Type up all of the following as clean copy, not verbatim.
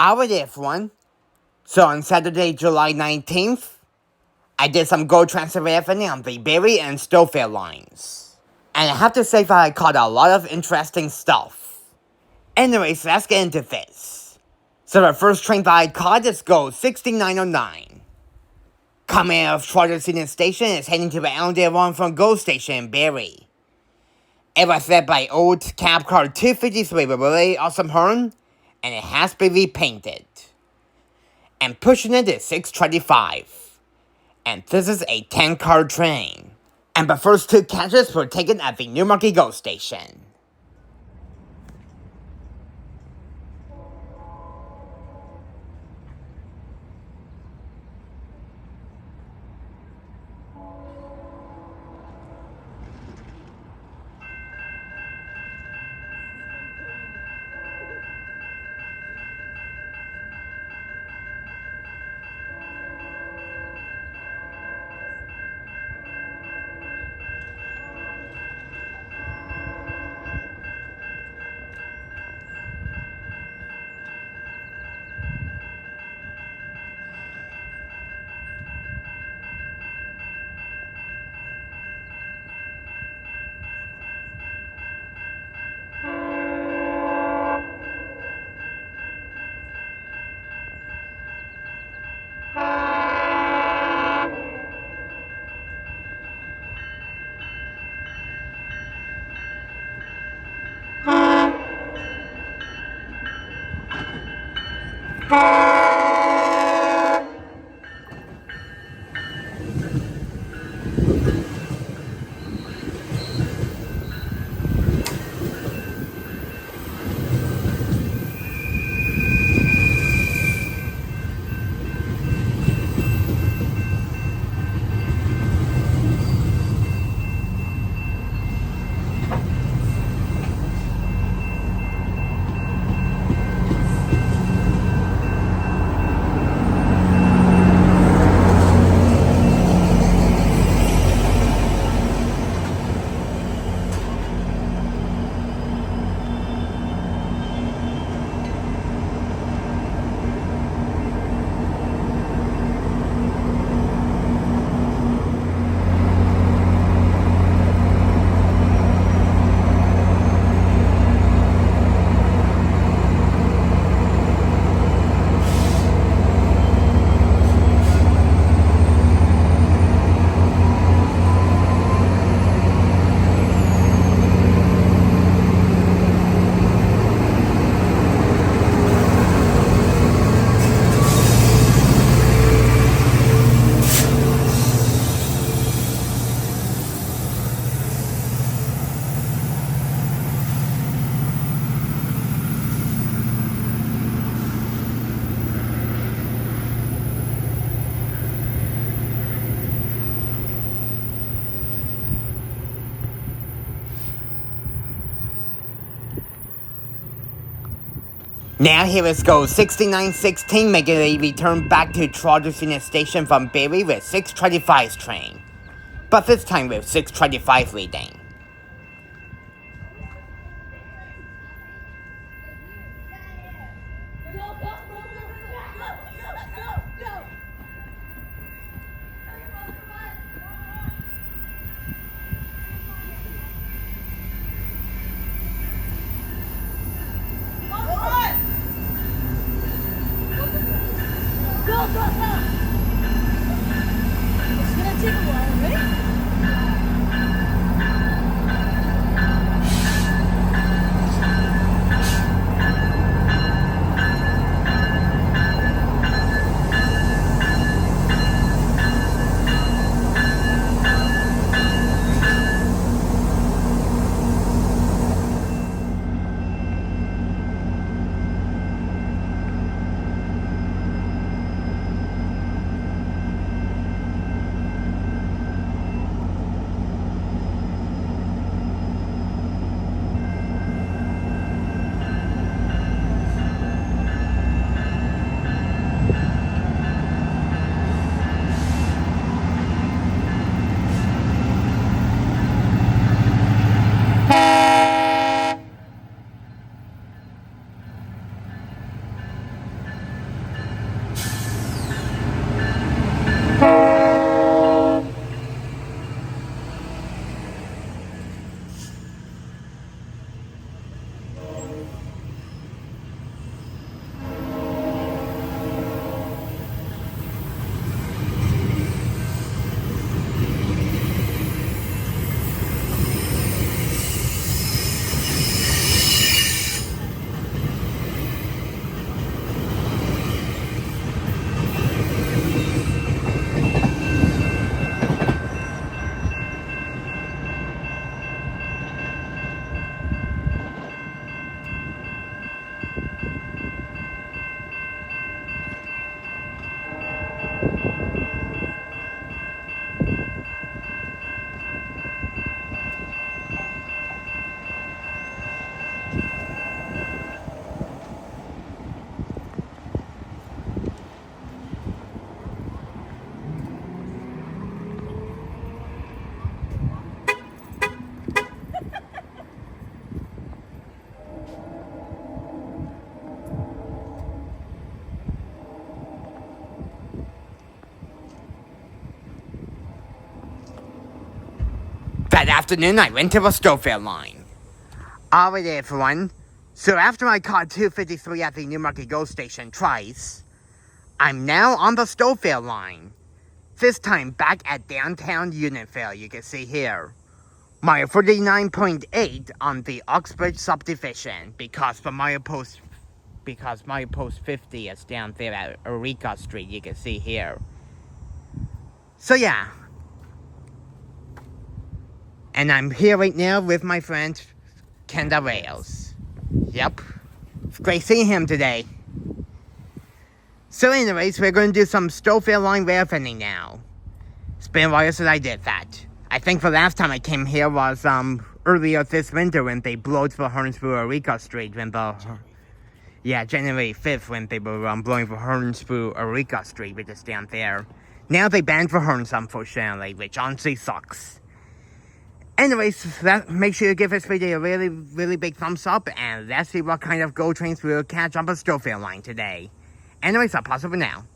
Howdy everyone. So on Saturday, July 19th, I did some GO transfer railfanning on the Barrie and Stooffield lines. And I have to say that I caught a lot of interesting stuff. Anyways, let's get into this. So the first train that I caught is GO 6909. Coming out of Charter Union Station is heading to the Allendale Line from GO Station in Barrie. It was led by old cab car 253 with a really awesome horn, and it has been repainted. And pushing it is 625. And this is a 10-car train. And the first two catches were taken at the Newmarket GO station. Now here is GO 6916 making a return back to Charter Union Station from Barrie with 625's train. But this time with 625 reading. It's gonna take a while, ready? That afternoon, I went to the Stooffield Line. Alright everyone, so after I caught 253 at the Newmarket GO station twice, I'm now on the Stooffield Line. This time back at downtown Unionville, you can see here. My 49.8 on the Oxbridge subdivision because milepost 50 is down there at Eureka Street, you can see here. So yeah. And I'm here right now with my friend Kenda Rails. Yep. It's great seeing him today. So anyways, we're going to do some Stooffield Line railfanning now. It's been a while since I did that. I think the last time I came here was earlier this winter when they blowed the horns through Eureka Street when January 5th when they were blowing the horns through Eureka Street, which is down there. Now they banned the horns, unfortunately, which honestly sucks. Anyways, make sure you give this video a really, really big thumbs up, and let's see what kind of GO trains we'll catch on the Stooffield Line today. Anyways, I'll pause it for now.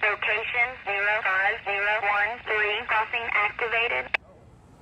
Location 05013, crossing activated.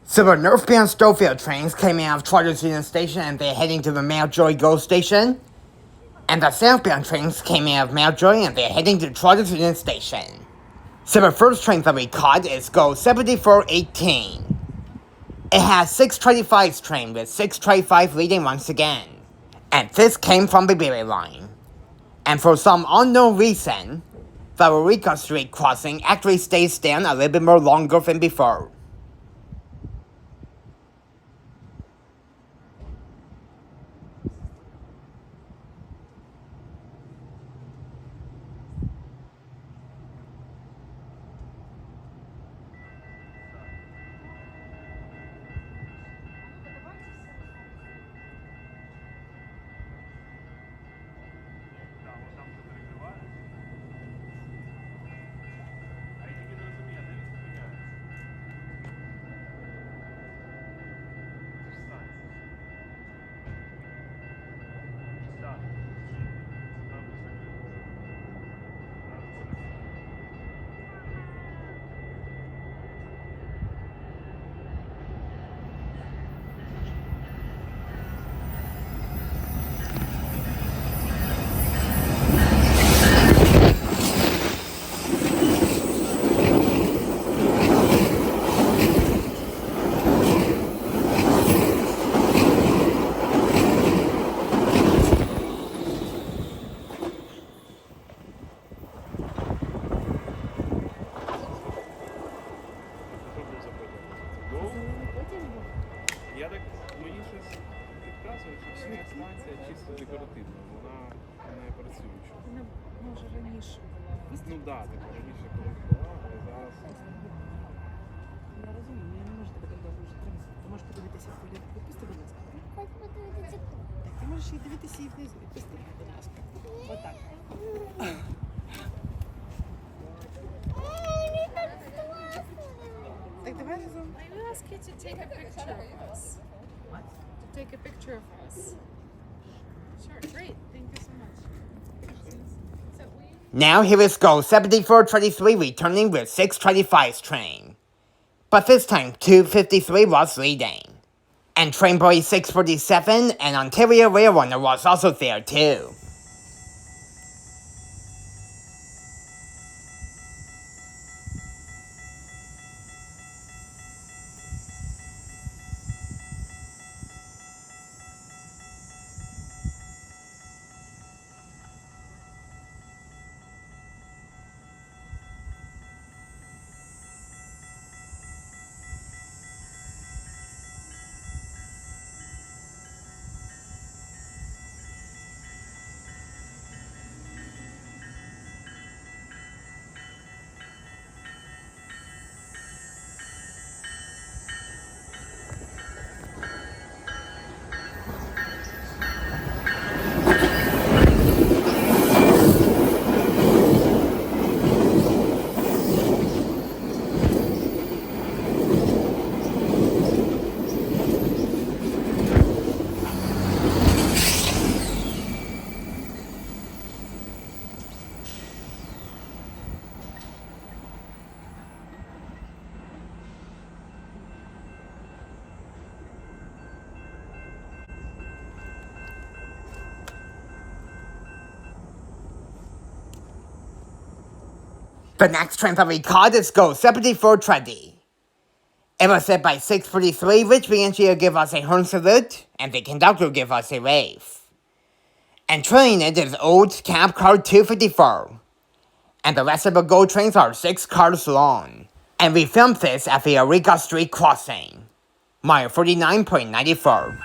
So the northbound Stooffield trains came out of Charters Union Station and they're heading to the Mountjoy GO station. And the southbound trains came out of Mountjoy and they're heading to Charters Union Station. So the first train that we caught is GO 7418. It has 625's train with 625 leading once again. And this came from the Berry line. And for some unknown reason, the Eureka Street crossing actually stays down a little bit more longer than before. Я так, мені щось підказує, що ця станція чисто декоративна, вона не працююча. Вона може раніше була. Ну так, да, так раніше колись була, але зараз... Я розумію, я не можу тебе так довго вже тримати. Ти можеш подивитися в туалет. Відпусти, будь ласка. Хочу подивитися тут. Так, ти можеш і дивитися і внизу. Відпусти, будь ласка. Отак. Так, давай разом. I ask you to take a picture of us. What? To take a picture of us. Sure, great. Thank you so much. So Now here is GO 7423 returning with 625's train. But this time 253 was leading. And Trainboy 647 and Ontario Rail Runner was also there too. The next train that we caught is Go 7420. It was set by 6:43, which the engineer gave us a horn salute, and the conductor gave us a wave. And trailing it is old cab car 254. And the rest of the GO trains are 6 cars long. And we filmed this at the Eureka Street crossing. Mile 49.94.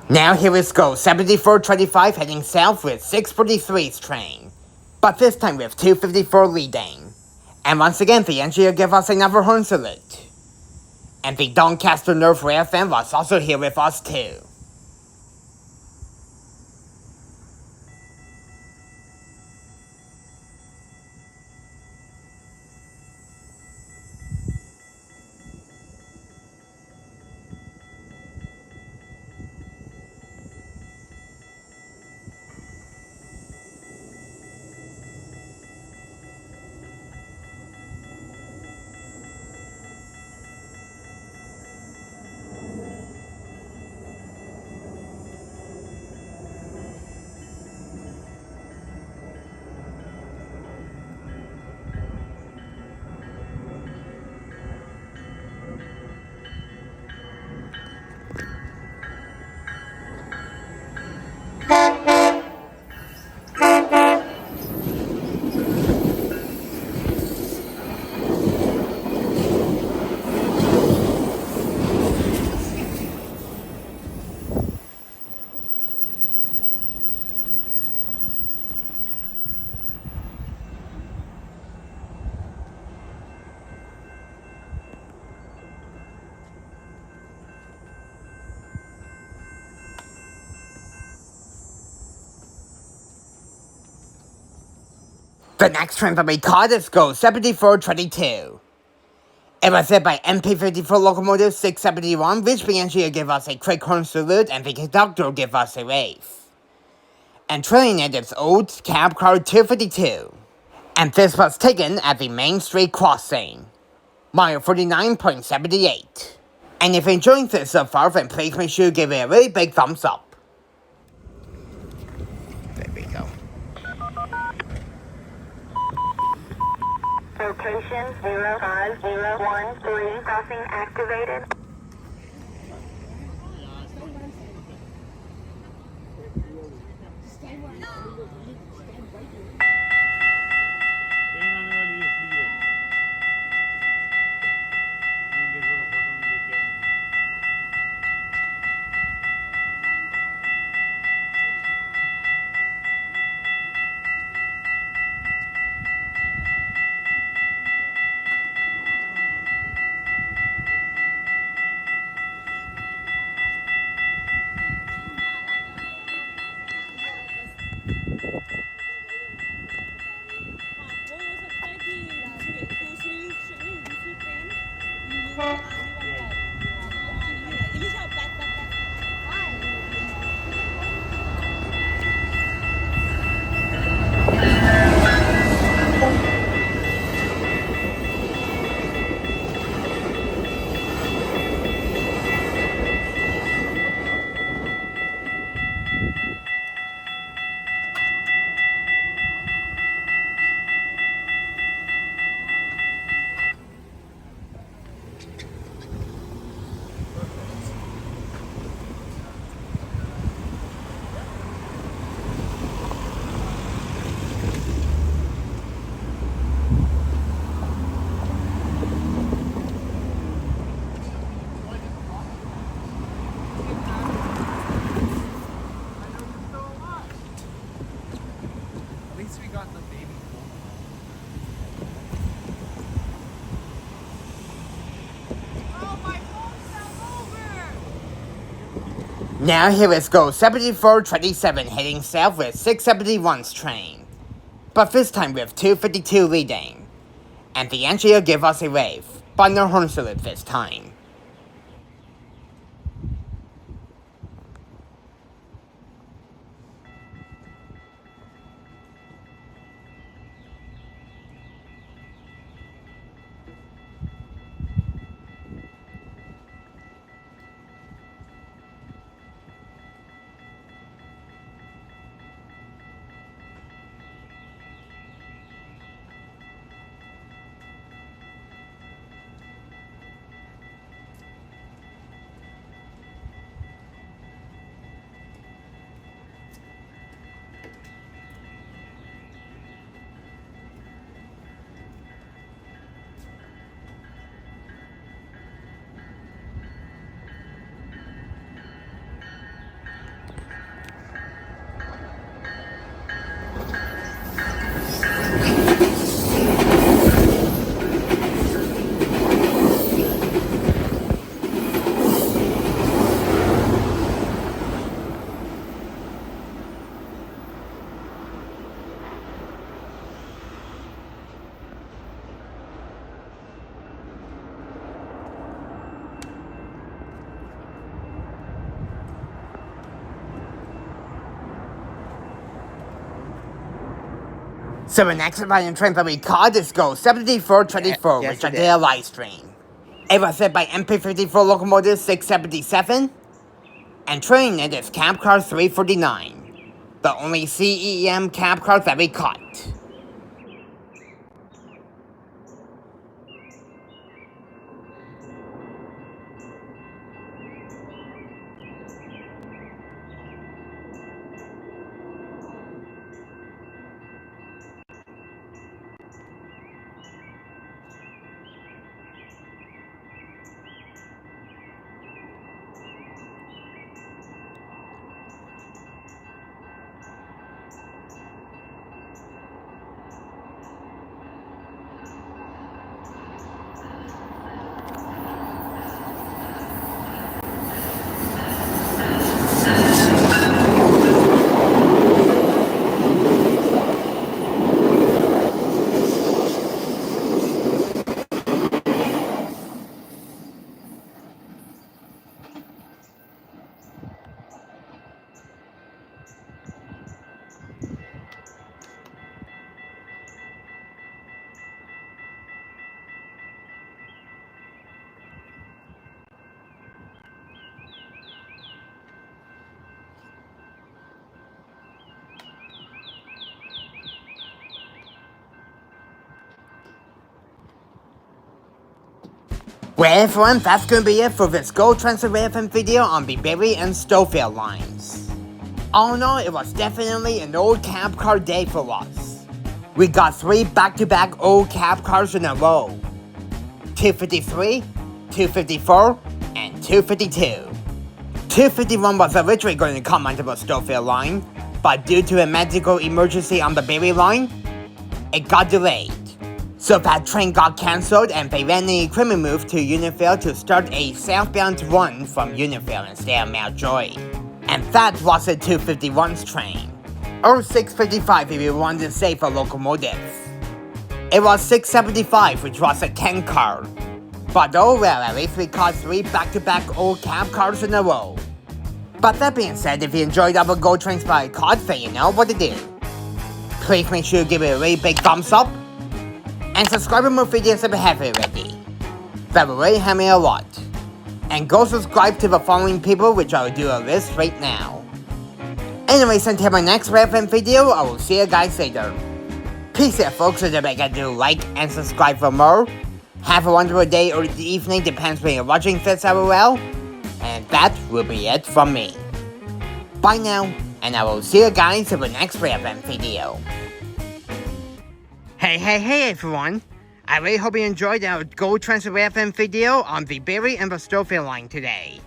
Now here is Go 7425 heading south with 6:43's train. But this time with 254 leading. And once again the engineer gave us another horn salute. And the Doncaster North Railfanning was also here with us too. The next train that we caught is Go 7422. It was set by MP54 locomotive 671, which the engineer gave us a quick horn salute and the conductor gave us a wave. And trailing it is old cab car 252. And this was taken at the Main Street crossing. Mile 49.78. And if you're enjoying this so far, then please make sure you give it a really big thumbs up. There we go. Location 05013, crossing activated. Train आने वाली है इसलिए देखो photo में लेके आऊंगी once we got the baby Oh, my phone fell over! Now here is go 7427 heading south with 671's train. But this time with 252 leading. And the engineer give us a wave, but no horn salute this time. So the next Italian train that we caught is go 7424, Yes, which I it did a live stream. It was set by MP54 locomotive 677, and train it is cab car 349, the only CEM cab car that we caught. Well everyone, that's gonna be it for this Go Transfer Railfanning video on the Berry and Stooffield lines. All in all, it was definitely an old cab car day for us. We got 3 back-to-back old cab cars in a row. 253, 254, and 252. 251 was originally going to come onto the Stooffield line, but due to a medical emergency on the Berry line, it got delayed. So that train got cancelled and they ran the equipment move to Unionville to start a southbound run from Unionville instead of Mountjoy. And that was the 251's train. Or 655 if you wanted to say for locomotive. It was 675 which was a 10 car. But oh well, at least we caught 3 back-to-back old cab cars in a row. But that being said, if you enjoyed our Go Trains by Cod, then you know what to do. Please make sure you give it a really big thumbs up. And subscribe for more videos if you haven't already. That will really help me a lot. And go subscribe to the following people, which I will do a list right now. Anyways, until my next Railfanning video, I will see you guys later. Peace out folks, and don't forget to like and subscribe for more. Have a wonderful day or evening, depends when you're watching this as well. And that will be it from me. Bye now, and I will see you guys in the next Railfanning video. Hey everyone! I really hope you enjoyed our Go Transfer Railfanning video on the Berry and the Stooffield line today.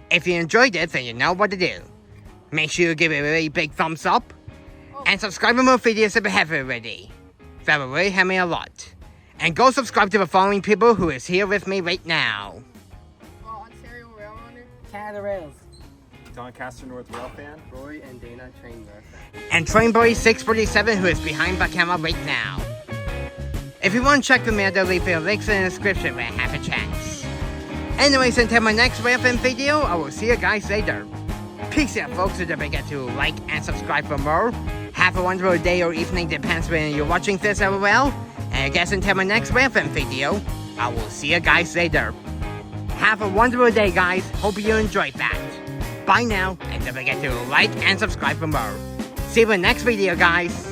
If you enjoyed it, then you know what to do. Make sure you give it a really big thumbs up, And subscribe for more videos if you haven't already. That will really help me a lot. And go subscribe to the following people who is here with me right now. Ontario Railrunner. Canada Rails. Doncaster North Railfan. Roy and Dana Trainboy. And Trainboy 647 who is behind the camera right now. If you want to check them out, they'll leave their links in the description when I have a chance. Anyways, until my next Railfan video, I will see you guys later. Peace out, folks, and don't forget to like and subscribe for more. Have a wonderful day or evening, depends when you're watching this as well. And I guess until my next Railfan video, I will see you guys later. Have a wonderful day, guys. Hope you enjoyed that. Bye now, and don't forget to like and subscribe for more. See you in the next video, guys.